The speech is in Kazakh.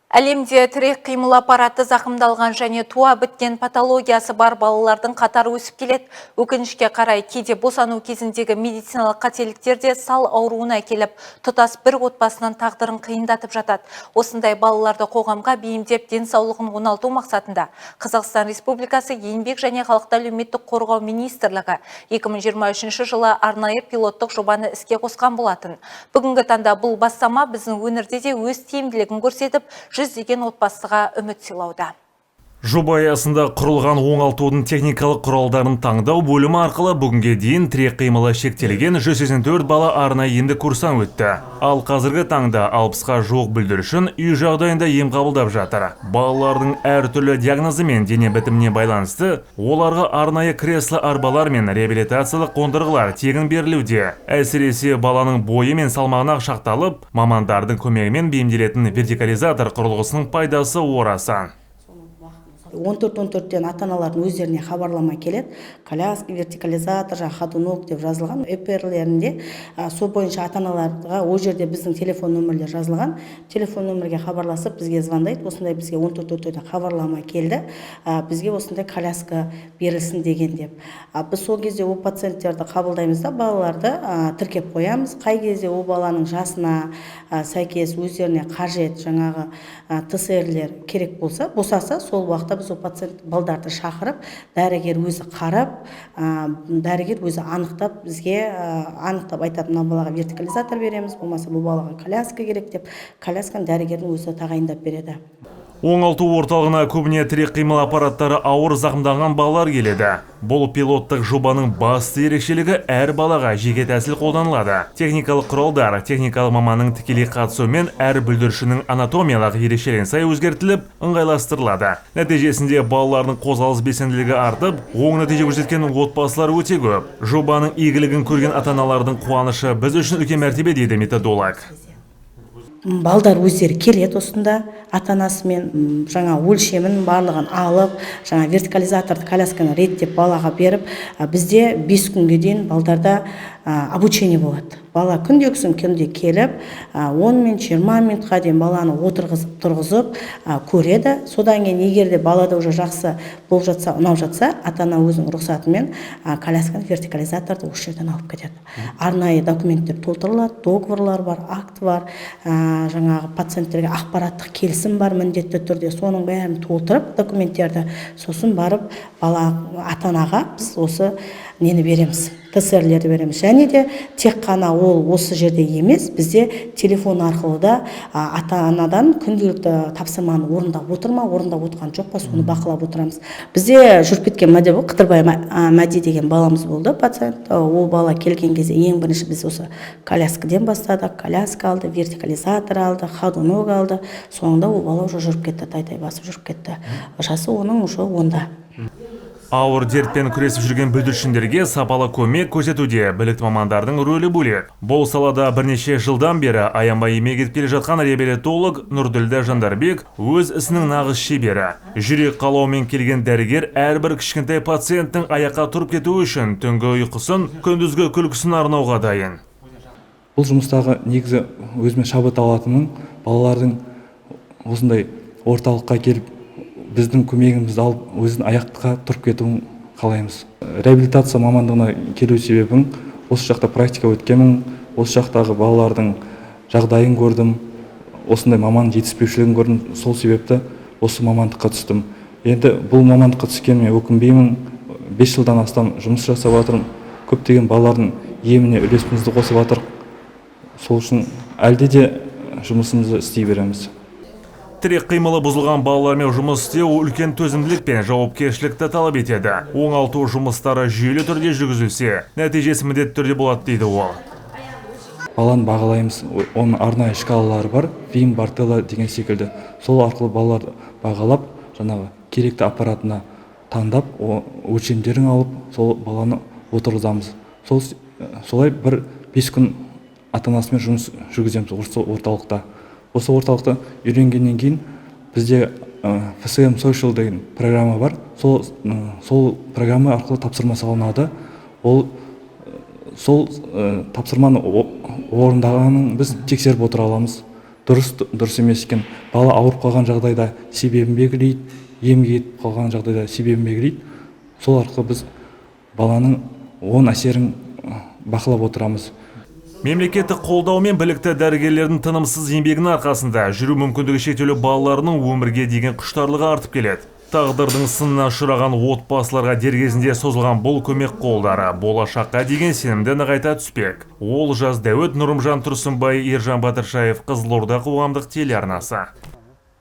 Әлемде тірек қимыл аппараты зақымдалған және туа біткен патологиясы бар балалардың қатары өсіп келеді. Өкінішке қарай, кейде босану кезіндегі медициналық қателіктерде сал ауруына келіп, тұтас бір отбасының тағдырын қиындатып жатады. Осындай балаларды қоғамға бейімдеп денсаулығын оңалту мақсатында Қазақстан Республикасы Еңбек және халықты әлеуметтік қорғау министрлігі 2023 жылы арнайы пилоттық жобаны іске қосқан болатын. Бүгінгі таңда бұл бастама біздің өңірде де өз тиімділігін көрсетіп, жүздеген отбасыға үміт сыйлауда. Жоба аясында құрылған оңалтудың техникалық құралдарын таңдау бөлімі арқылы бүгінге дейін тірек қимылы шектелген 184 бала арнайы емдік курстан өтті. Ал қазіргі таңда 60-ға жуық бүлдіршін үй жағдайында ем қабылдап жатыр. Балалардың әртүрлі диагнозы мен дене бітіміне байланысты оларға арнайы кресло арбалар мен реабилитациялық қондырғылар тегін берілуде. Әсіресе баланың бойы мен салмағына шақталып, мамандардың көмегімен бейімделетін вертикализатор құрылғысының пайдасы орасан. 14-14-тен ата-аналардың өздеріне хабарлама келеді. Коляска, вертикализатор, ходунок деп жазылған. ЭПР-лерінде сол бойынша ата-аналарға ол жерде біздің телефон нөмірлер жазылған. Телефон нөмірге хабарласып бізге звондайды. Осындай бізге 14-14-тен хабарлама келді. Бізге осындай коляска берілсін деген деп. Біз сол кезде ол пациенттерді қабылдаймыз да, балаларды тіркеп қоямыз. Қай кезде ол баланың жасына сәйкес өздеріне қажет жаңағы ТСР-лер керек босаса, сол уақытта біз ол пациент балдарды шақырып, дәрігер өзі қарап, дәрігер өзі анықтап, бізге анықтап айтады, мына балаға вертикализатор береміз, болмаса бұл балаға коляска керек деп, колясканы дәрігердің өзі тағайындап береді. Оңалту орталығына көбіне тірек қимыл аппараттары ауыр зақымданған балалар келеді. Бұл пилоттық жобаның басты ерекшелігі әр балаға жеке тәсіл қолданылады. Техникалық құралдар, техникалық маманның тікелей қатысуымен әр бүлдіршіннің анатомиялық ерекшелігіне сай өзгертіліп, ыңғайластырылады. Нәтижесінде балалардың қозғалыс белсенділігі артып, оң нәтиже көрсеткен отбасылар өте көп. Жобаның игілігін көрген ата-аналардың қуанышы біз үшін үлкен мәртебе дейді методолог. Балдар өздері келеді осында, ата-анасымен жаңа өлшемін барлығын алып, жаңа вертикализаторды, колясканы реттеп балаға беріп, бізде 5 күнге дейін балдарда обучение болады. Бала күнде келіп, 10 минут, 20 минутқа дейін баланы отырғызып, тұрғызып көреді. Содан кейін егер де балада уже жақсы болып жатса, ұнап жатса, ата-ана өзінің рұқсатымен колясканы, вертикализаторды осы жерден алып кетеді. Арнайы документтер толтырылады, договорлар бар, акт бар, жаңағы пациенттерге ақпараттық келісім бар, міндетті түрде соның бәрін толтырып документтерді, сосын барып бала ата-анаға біз осы нені береміз, ТСР-лерді береміз. Және де тек қана ол осы жерде емес, бізде телефон арқылы да ата-анадан күнделікті тапсырманы орындап отырма, орындап отырған жоқ па, соны бақылап отырамыз. Бізде жүріп кеткен модель Қыдырбай Мәди деген баламыз болды, пациент. Ол бала келген кезде ең бірінші біз осы коляскаден бастадық, коляска алды, вертикализатор алды, ходунок алды. Соңында ол бала уже жүріп кетті, тай-тай басып жүріп кетті. Жасы оның уже 10-да. Ауыр дертпен күресіп жүрген бүлдіршіндерге сапалы көмек көрсетуде білікті мамандардың рөлі бөлек. Бұл салада бірнеше жылдан бері аянбай еңбек етіп келе жатқан реабилитолог Нұрділдә Жандарбек өз ісінің нағыз шебері. Жүрек қалауымен келген дәрігер әрбір кішкентай пациенттің аяққа тұрып кетуі үшін түнгі ұйқысын, күндізгі күлкісін арнауға дайын. Бұл жұмыстағы негізі өзіме шабыт алатыным балалардың осындай орталыққа келіп біздің көмегімізді алып, өзін аяққа тұрып кетуін қалаймыз. Реабилитация мамандығына келу себебім, осы жақта практика өткенмін, осы жақтағы балалардың жағдайын көрдім, осындай маман жетіспеушілігін көрдім, сол себепті осы мамандыққа түстім. Енді бұл мамандыққа түскеніме өкінбеймін, 5 жылдан астам жұмыс жасап жатырмын, көптеген балалардың еміне үлесімізді қосып жатырмық. Сол үшін әлде де жұмысымызды істей береміз. Тірек қимылы бұзылған балалармен жұмыс істеу үлкен төзімділік пен жауапкершілікті талап етеді. Оңалту жұмыстары жүйелі түрде жүргізілсе, нәтижесі міндетті түрде болады дейді ол. Баланы бағалаймыз, оның арнайы шкалалары бар, Вим, Бартелла деген секілді. Сол арқылы балаларды бағалап, жаңағы керекті аппаратына таңдап, өлшемдерін алып, сол баланы отырғызамыз. Солай бір 5 күн ата-анасымен жұмыс жүргіземіз осы орталықта. Осы орталықта үйренгеннен кейін бізде FSM Social деген программа бар. Сол программа арқылы тапсырма салынады. Сол тапсырманы орындағанын біз тексеріп отыра аламыз. дұрыс емес екен. Бала ауырып қалған жағдайда себебін белгілейді, емге кетіп қалған жағдайда себебін белгілейді. Сол арқылы біз баланың оң әсерін бақылап отырамыз. Мемлекеттік қолдау мен білікті дәрігерлердің тынымсыз еңбегінің арқасында жүру мүмкіндігі шектеулі балаларының өмірге деген құштарлығы артып келеді. Тағдырдың сынына ұшыраған отбасыларға дер кезінде созылған бұл көмек қолдары болашаққа деген сенімді нығайта түспек. Олжас Дәуіт, Нұрымжан Тұрсынбай, Ержан Батыршаев, Қызылорда қоғамдық телеарнасы.